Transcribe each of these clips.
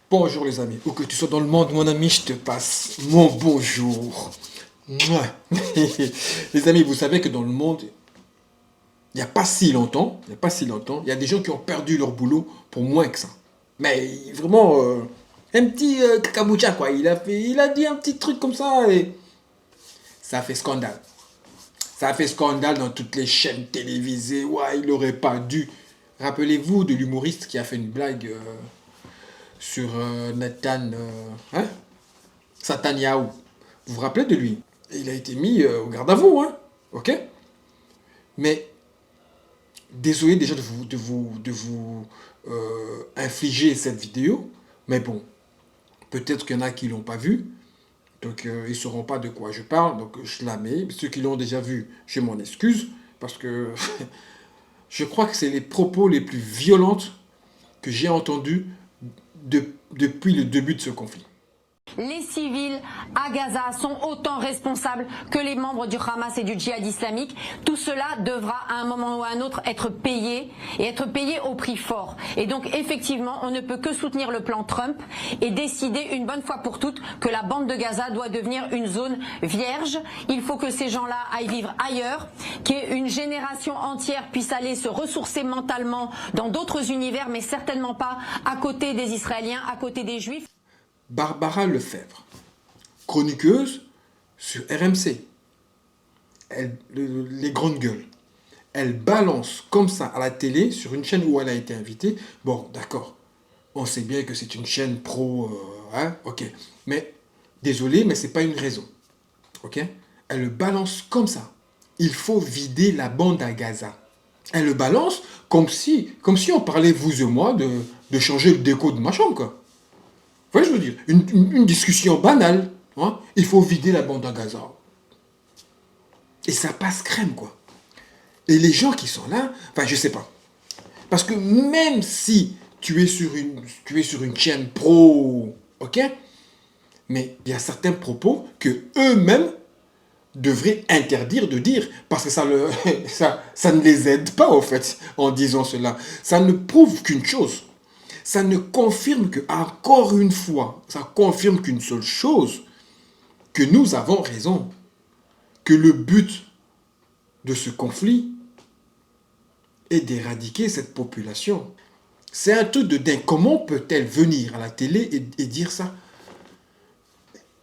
Bonjour les amis, où que tu sois dans le monde, mon ami, je te passe mon bonjour. Mouah. Les amis, vous savez que dans le monde, il n'y a pas si longtemps, il y a des gens qui ont perdu leur boulot pour moins que ça. Mais vraiment, un petit cacabucha quoi, il a dit un petit truc comme ça et ça a fait scandale. Ça a fait scandale dans toutes les chaînes télévisées, ouais, il n'aurait pas dû. Rappelez-vous de l'humoriste qui a fait une blague sur Nathan, hein, Sataniaou. Vous vous rappelez de lui? Il a été mis au garde à vous, hein? Ok? Mais désolé déjà de vous infliger cette vidéo. Mais bon, peut-être qu'il y en a qui l'ont pas vu. Donc ils ne sauront pas de quoi je parle. Donc je la mets. Ceux qui l'ont déjà vu, je m'en excuse. Parce que je crois que c'est les propos les plus violentes que j'ai entendus depuis le début de ce conflit. Les civils à Gaza sont autant responsables que les membres du Hamas et du djihad islamique. Tout cela devra à un moment ou à un autre être payé et être payé au prix fort. Et donc effectivement, on ne peut que soutenir le plan Trump et décider une bonne fois pour toutes que la bande de Gaza doit devenir une zone vierge. Il faut que ces gens-là aillent vivre ailleurs, qu'une génération entière puisse aller se ressourcer mentalement dans d'autres univers, mais certainement pas à côté des Israéliens, à côté des Juifs. Barbara Lefebvre, chroniqueuse sur RMC, les grandes gueules. Elle balance comme ça à la télé, sur une chaîne où elle a été invitée. Bon, d'accord, on sait bien que c'est une chaîne pro, hein, ok. Mais, désolé, mais c'est pas une raison, ok. Elle le balance comme ça. Il faut vider la bande à Gaza. Elle le balance comme si on parlait, vous et moi, de changer le déco de ma chambre, quoi. Vous voyez, je veux dire, une discussion banale. Hein, il faut vider la bande à Gaza. Et ça passe crème, quoi. Et les gens qui sont là, enfin, je sais pas. Parce que même si tu es sur une chaîne pro, ok, mais il y a certains propos que eux-mêmes devraient interdire de dire. Parce que ça ne les aide pas, en fait, en disant cela. Ça ne prouve qu'une chose. Ça ne confirme que, encore une fois, ça confirme qu'une seule chose, que nous avons raison, que le but de ce conflit est d'éradiquer cette population. C'est un truc de dingue. Comment peut-elle venir à la télé et dire ça?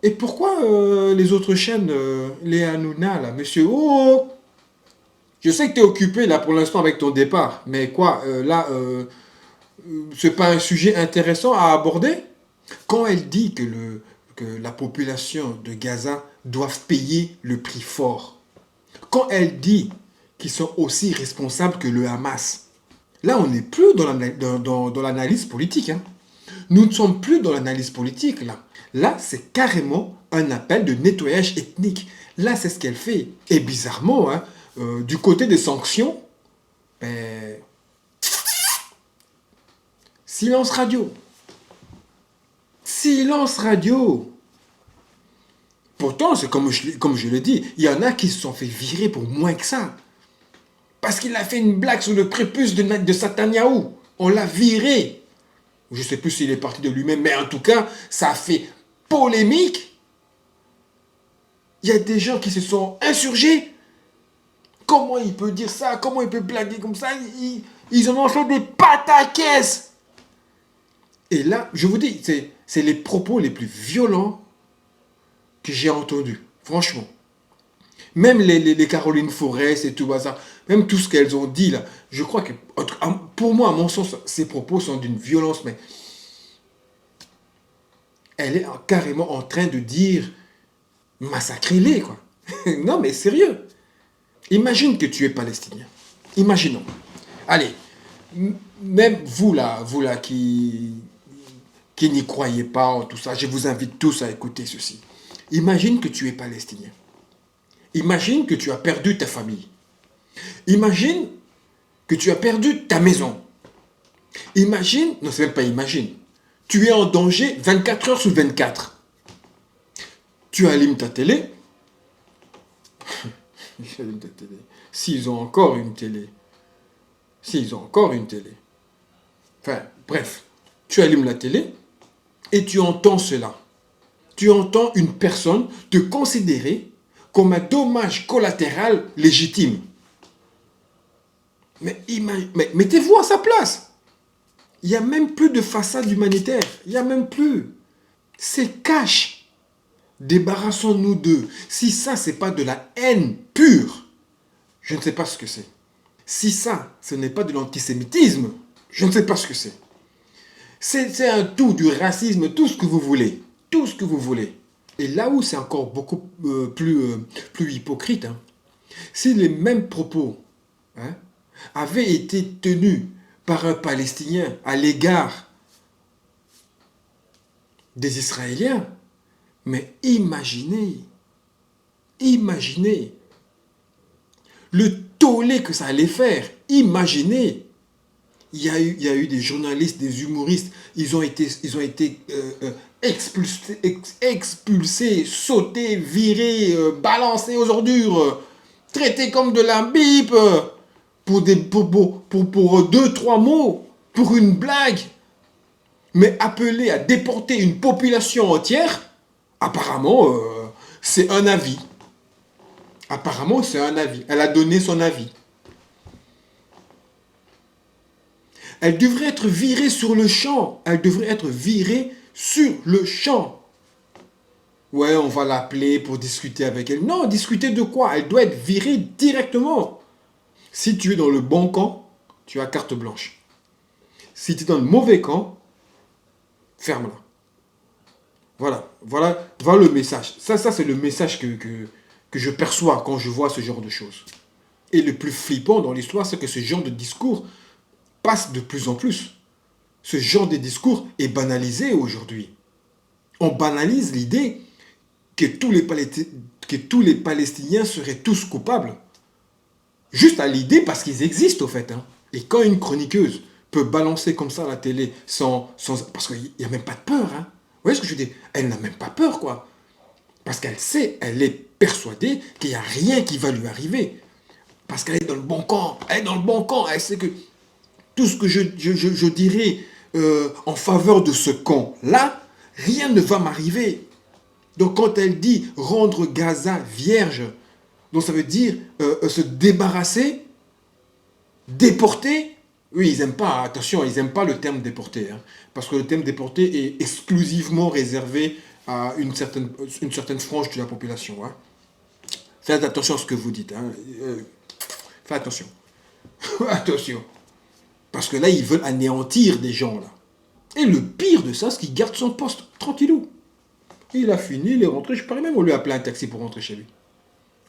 Et pourquoi les autres chaînes, les Hanouna, là, monsieur, oh, je sais que tu es occupé là pour l'instant avec ton départ, mais quoi, là, c'est pas un sujet intéressant à aborder? Quand elle dit que la population de Gaza doit payer le prix fort, quand elle dit qu'ils sont aussi responsables que le Hamas, là on n'est plus dans l'analyse politique. Hein. Nous ne sommes plus dans l'analyse politique là. Là c'est carrément un appel de nettoyage ethnique. Là c'est ce qu'elle fait. Et bizarrement, hein, du côté des sanctions, ben, silence radio. Silence radio. Pourtant, c'est comme je l'ai dit, il y en a qui se sont fait virer pour moins que ça. Parce qu'il a fait une blague sur le prépuce de Sataniaou. On l'a viré. Je ne sais plus s'il est parti de lui-même, mais en tout cas, ça a fait polémique. Il y a des gens qui se sont insurgés. Comment il peut dire ça? Comment il peut blaguer comme ça? Ils en ont fait des pataquès. Et là, je vous dis, c'est les propos les plus violents que j'ai entendus. Franchement. Même les Caroline Forest et tout ça, même tout ce qu'elles ont dit là, je crois que, pour moi, à mon sens, ces propos sont d'une violence, mais elle est carrément en train de dire massacrez-les, quoi. Non, mais sérieux. Imagine que tu es palestinien. Imaginons. Allez, même vous là qui n'y croyez pas en tout ça, je vous invite tous à écouter ceci. Imagine que tu es palestinien. Imagine que tu as perdu ta famille. Imagine que tu as perdu ta maison. Imagine, non c'est même pas imagine, tu es en danger 24 heures sur 24. Tu allumes ta télé. J'allume ta télé. S'ils ont encore une télé. S'ils ont encore une télé. Enfin, bref, tu allumes la télé. et tu entends cela. Tu entends une personne te considérer comme un dommage collatéral légitime. Mais mettez-vous à sa place. Il n'y a même plus de façade humanitaire. Il n'y a même plus. C'est cash. Débarrassons-nous d'eux. Si ça, c'est pas de la haine pure, je ne sais pas ce que c'est. Si ça, ce n'est pas de l'antisémitisme, je ne sais pas ce que c'est. C'est un tout, du racisme, tout ce que vous voulez. Tout ce que vous voulez. Et là où c'est encore beaucoup plus hypocrite, hein, si les mêmes propos avaient été tenus par un Palestinien à l'égard des Israéliens, mais imaginez le tollé que ça allait faire. Imaginez. Il y a eu des journalistes, des humoristes, ils ont été expulsés, sautés, virés, balancés aux ordures, traités comme de l'imbibe pour 2-3 mots, pour une blague. Mais appelés à déporter une population entière, apparemment, c'est un avis. Apparemment, c'est un avis. Elle a donné son avis. Elle devrait être virée sur le champ. Elle devrait être virée sur le champ. Ouais, on va l'appeler pour discuter avec elle. Non, discuter de quoi? Elle doit être virée directement. Si tu es dans le bon camp, tu as carte blanche. Si tu es dans le mauvais camp, ferme-la. Voilà le message. Ça c'est le message que je perçois quand je vois ce genre de choses. Et le plus flippant dans l'histoire, c'est que ce genre de discours passe de plus en plus. Ce genre de discours est banalisé aujourd'hui. On banalise l'idée que tous les Palestiniens seraient tous coupables. Juste à l'idée parce qu'ils existent au fait. Hein. Et quand une chroniqueuse peut balancer comme ça à la télé parce qu'il n'y a même pas de peur. Hein. Vous voyez ce que je dis? Elle n'a même pas peur, quoi. Parce qu'elle sait, elle est persuadée qu'il n'y a rien qui va lui arriver. Parce qu'elle est dans le bon camp. Elle est dans le bon camp. Elle sait que tout ce que je dirais en faveur de ce camp-là, rien ne va m'arriver. Donc quand elle dit rendre Gaza vierge, donc ça veut dire se débarrasser, déporter. Oui, ils n'aiment pas, attention, ils n'aiment pas le terme déporté. Hein, parce que le terme déporté est exclusivement réservé à une certaine frange de la population. Hein. Faites attention à ce que vous dites. Hein. Faites attention. Attention. Parce que là, ils veulent anéantir des gens, là. Et le pire de ça, c'est qu'il garde son poste tranquillou. Il a fini, il est rentré. Je parie même, on lui a appelé un taxi pour rentrer chez lui.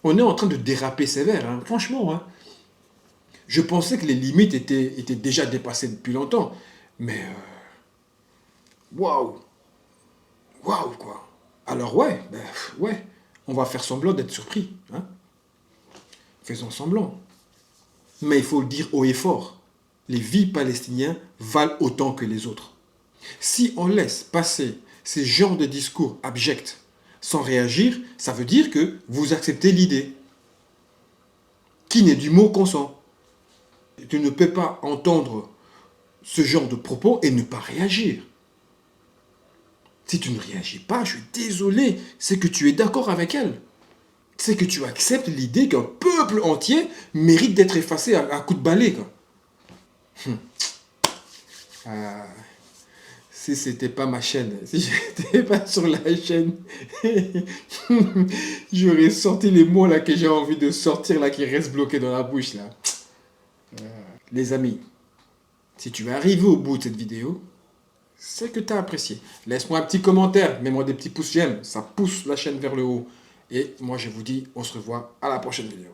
On est en train de déraper sévère, hein. Franchement. Hein. Je pensais que les limites étaient déjà dépassées depuis longtemps. Mais, waouh. Waouh, quoi. Alors, ouais, on va faire semblant d'être surpris. Hein. Faisons semblant. Mais il faut le dire haut et fort. Les vies palestiniennes valent autant que les autres. Si on laisse passer ces genres de discours abjects sans réagir, ça veut dire que vous acceptez l'idée. Qui n'est du mot consent. Tu ne peux pas entendre ce genre de propos et ne pas réagir. Si tu ne réagis pas, je suis désolé, c'est que tu es d'accord avec elle. C'est que tu acceptes l'idée qu'un peuple entier mérite d'être effacé à coups de balai, quoi. Si c'était pas ma chaîne, si j'étais pas sur la chaîne, j'aurais sorti les mots là que j'ai envie de sortir là qui restent bloqués dans la bouche là. Les amis, si tu es arrivé au bout de cette vidéo, c'est que tu as apprécié. Laisse-moi un petit commentaire, mets-moi des petits pouces j'aime, ça pousse la chaîne vers le haut. Et moi je vous dis, on se revoit à la prochaine vidéo.